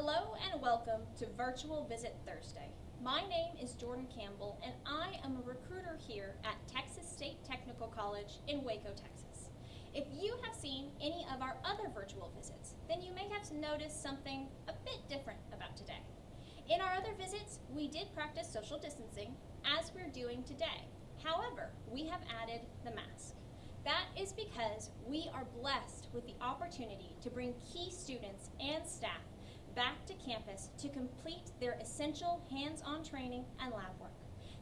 Hello and welcome to Virtual Visit Thursday. My name is Jordan Campbell and I am a recruiter here at Texas State Technical College in Waco, Texas. If you have seen any of our other virtual visits, then you may have noticed something a bit different about today. In our other visits, we did practice social distancing as we're doing today. However, we have added the mask. That is because we are blessed with the opportunity to bring key students and staff back to campus to complete their essential hands-on training and lab work.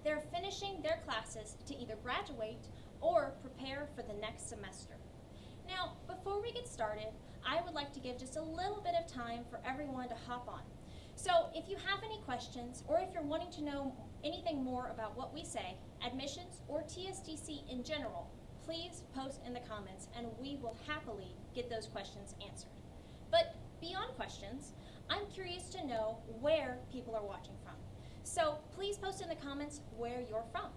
They're finishing their classes to either graduate or prepare for the next semester. Now, before we get started, I would like to give just a little bit of time for everyone to hop on. So if you have any questions or if you're wanting to know anything more about what we say, admissions, or TSTC in general, please post in the comments and we will happily get those questions answered. But beyond questions, I'm curious to know where people are watching from. So please post in the comments where you're from.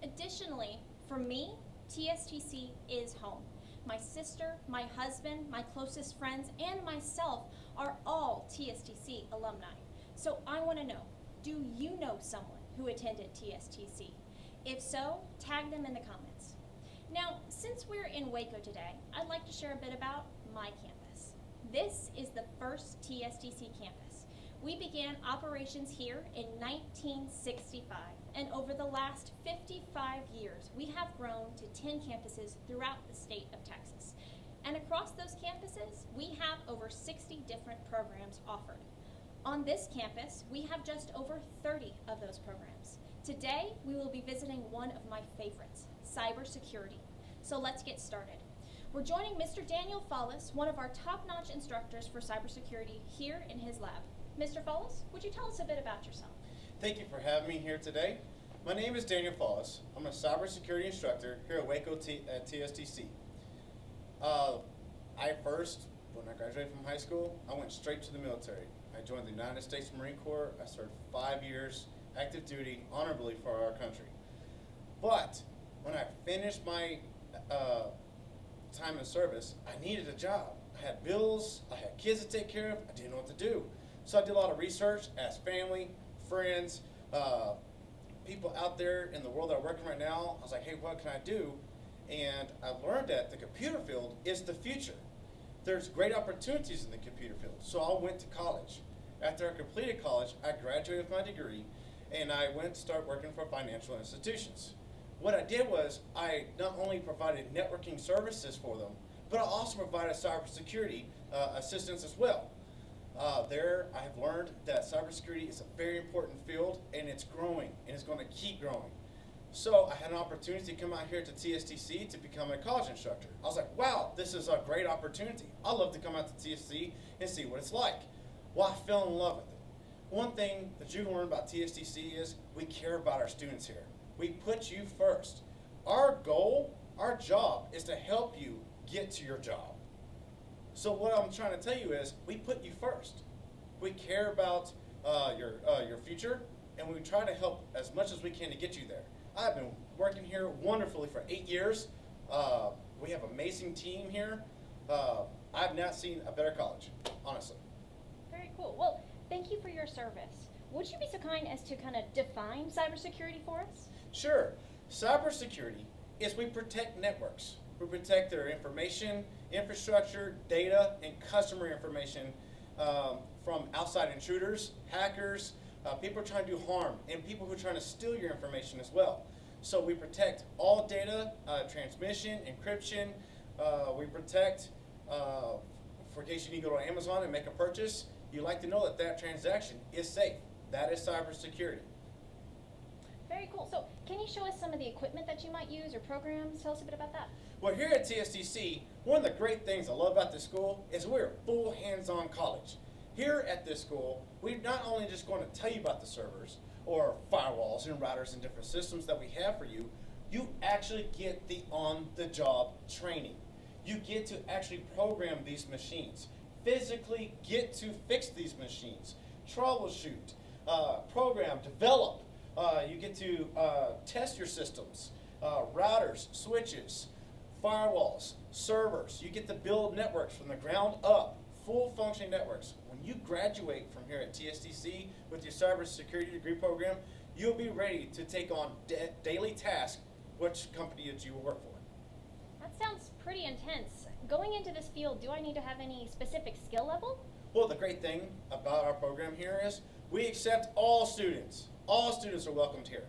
Additionally, for me, TSTC is home. My sister, my husband, my closest friends, and myself are all TSTC alumni. So I want to know, do you know someone who attended TSTC? If so, tag them in the comments. Now, since we're in Waco today, I'd like to share a bit about my campus. This is the first TSTC campus. We began operations here in 1965, and over the last 55 years, we have grown to 10 campuses throughout the state of Texas. And across those campuses, we have over 60 different programs offered. On this campus, we have just over 30 of those programs. Today, we will be visiting one of my favorites, Cybersecurity. So let's get started. We're joining Mr. Daniel Follis, one of our top-notch instructors for cybersecurity here in his lab. Mr. Follis, would you tell us a bit about yourself? Thank you for having me here today. My name is Daniel Follis. I'm a cybersecurity instructor here at Waco at TSTC. When I graduated from high school, I went straight to the military. I joined the United States Marine Corps. I served 5 years active duty honorably for our country. But when I finished my time in service, I needed a job. I had bills, I had kids to take care of, I didn't know what to do. So I did a lot of research, asked family, friends, people out there in the world that are working right now. I was like, hey, what can I do? And I learned that the computer field is the future. There's great opportunities in the computer field. So I went to college. After I completed college, I graduated with my degree, and I went to start working for financial institutions. What I did was I not only provided networking services for them, but I also provided cybersecurity assistance as well. There I have learned that cybersecurity is a very important field, and it's growing, and it's going to keep growing. So I had an opportunity to come out here to TSTC to become a college instructor. I was like, wow, this is a great opportunity. I'd love to come out to TSTC and see what it's like. Well, I fell in love with it. One thing that you can learn about TSTC is we care about our students here. We put you first. Our goal, our job, is to help you get to your job. So what I'm trying to tell you is we put you first. We care about your future, and we try to help as much as we can to get you there. I've been working here wonderfully for 8 years. We have an amazing team here. I've not seen a better college, honestly. Very cool. Well, thank you for your service. Would you be so kind as to kind of define cybersecurity for us? Sure. Cybersecurity is we protect networks. We protect their information, infrastructure, data, and customer information from outside intruders, hackers, people trying to do harm, and people who are trying to steal your information as well. So we protect all data, transmission, encryption. We protect, for case you need to go to Amazon and make a purchase, you like to know that that transaction is safe. That is cybersecurity. Very cool. So can you show us some of the equipment that you might use or programs? Tell us a bit about that. Well, here at TSTC, one of the great things I love about this school is we're a full hands-on college. Here at this school, we're not only just going to tell you about the servers or firewalls and routers and different systems that we have for you, you actually get the on-the-job training. You get to actually program these machines, physically get to fix these machines, troubleshoot, program, develop. You get to test your systems, routers, switches, firewalls, servers. You get to build networks from the ground up, full functioning networks. When you graduate from here at TSTC with your cybersecurity degree program, you'll be ready to take on daily tasks which company that you will work for. That sounds pretty intense. Going into this field, do I need to have any specific skill level? Well, the great thing about our program here is we accept all students. All students are welcomed here.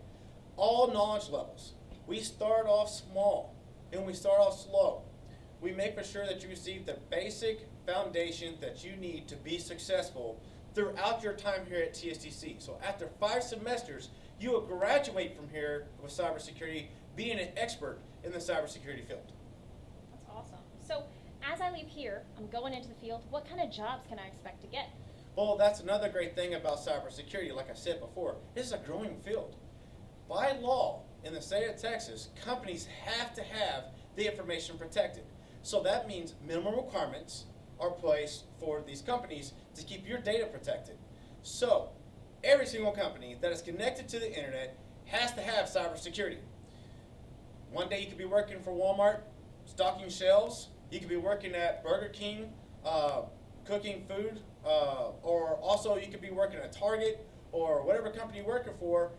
All knowledge levels. We start off small and we start off slow. We make for sure that you receive the basic foundation that you need to be successful throughout your time here at TSTC. So after 5 semesters, you will graduate from here with cybersecurity, being an expert in the cybersecurity field. That's awesome. So as I leave here, I'm going into the field. What kind of jobs can I expect to get? Well, that's another great thing about cybersecurity. Like I said before, this is a growing field. By law, in the state of Texas, companies have to have the information protected. So that means minimum requirements are placed for these companies to keep your data protected. So every single company that is connected to the internet has to have cybersecurity. One day you could be working for Walmart, stocking shelves. You could be working at Burger King, cooking food, or also you could be working at Target or whatever company you're working for.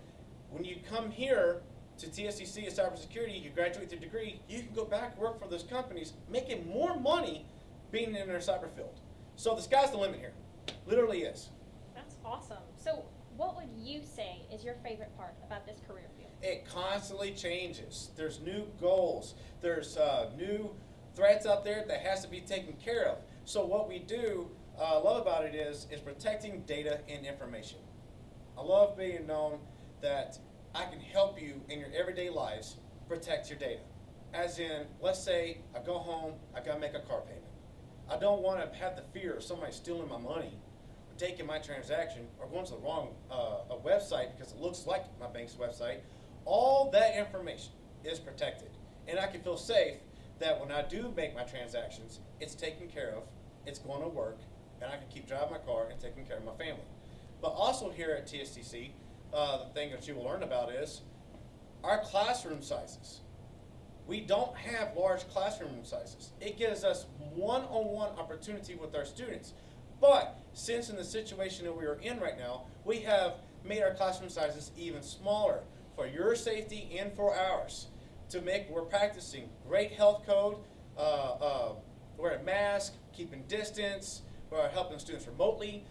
When you come here to TSTC in cybersecurity, you graduate with your degree, you can go back and work for those companies, making more money being in their cyber field. So the sky's the limit here. Literally is. That's awesome. So what would you say is your favorite part about this career field? It constantly changes. There's new goals. There's new threats out there that has to be taken care of. So what we do love about it is protecting data and information. I love being known that I can help you in your everyday lives protect your data. As in, let's say I go home, I gotta make a car payment. I don't want to have the fear of somebody stealing my money, or taking my transaction, or going to the wrong website because it looks like my bank's website. All that information is protected. And I can feel safe that when I do make my transactions, it's taken care of, it's going to work, and I can keep driving my car and taking care of my family. But also here at TSTC, the thing that you will learn about is our classroom sizes. We don't have large classroom sizes. It gives us one-on-one opportunity with our students. But since in the situation that we are in right now, we have made our classroom sizes even smaller for your safety and for ours. We're practicing great health code, wearing masks, keeping distance, we're helping students remotely.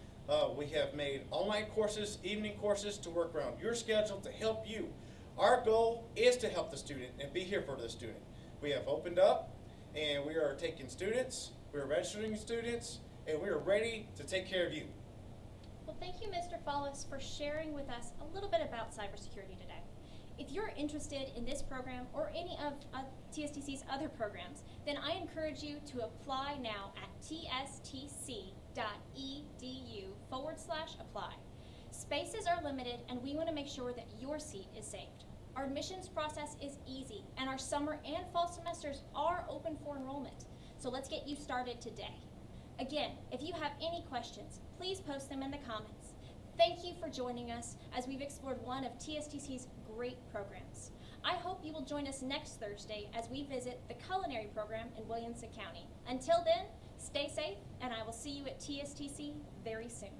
We have made online courses, evening courses to work around your schedule to help you. Our goal is to help the student and be here for the student. We have opened up and we are taking students, we are registering students, and we are ready to take care of you. Well, thank you, Mr. Follis, for sharing with us a little bit about cybersecurity today. If you're interested in this program or any of TSTC's other programs, then I encourage you to apply now at tstc.edu/apply. Spaces are limited and we want to make sure that your seat is saved. Our admissions process is easy and our summer and fall semesters are open for enrollment. So let's get you started today. Again, if you have any questions, please post them in the comments. Thank you for joining us as we've explored one of TSTC's great programs. I hope you will join us next Thursday as we visit the culinary program in Williamson County. Until then, stay safe and I will see you at TSTC very soon.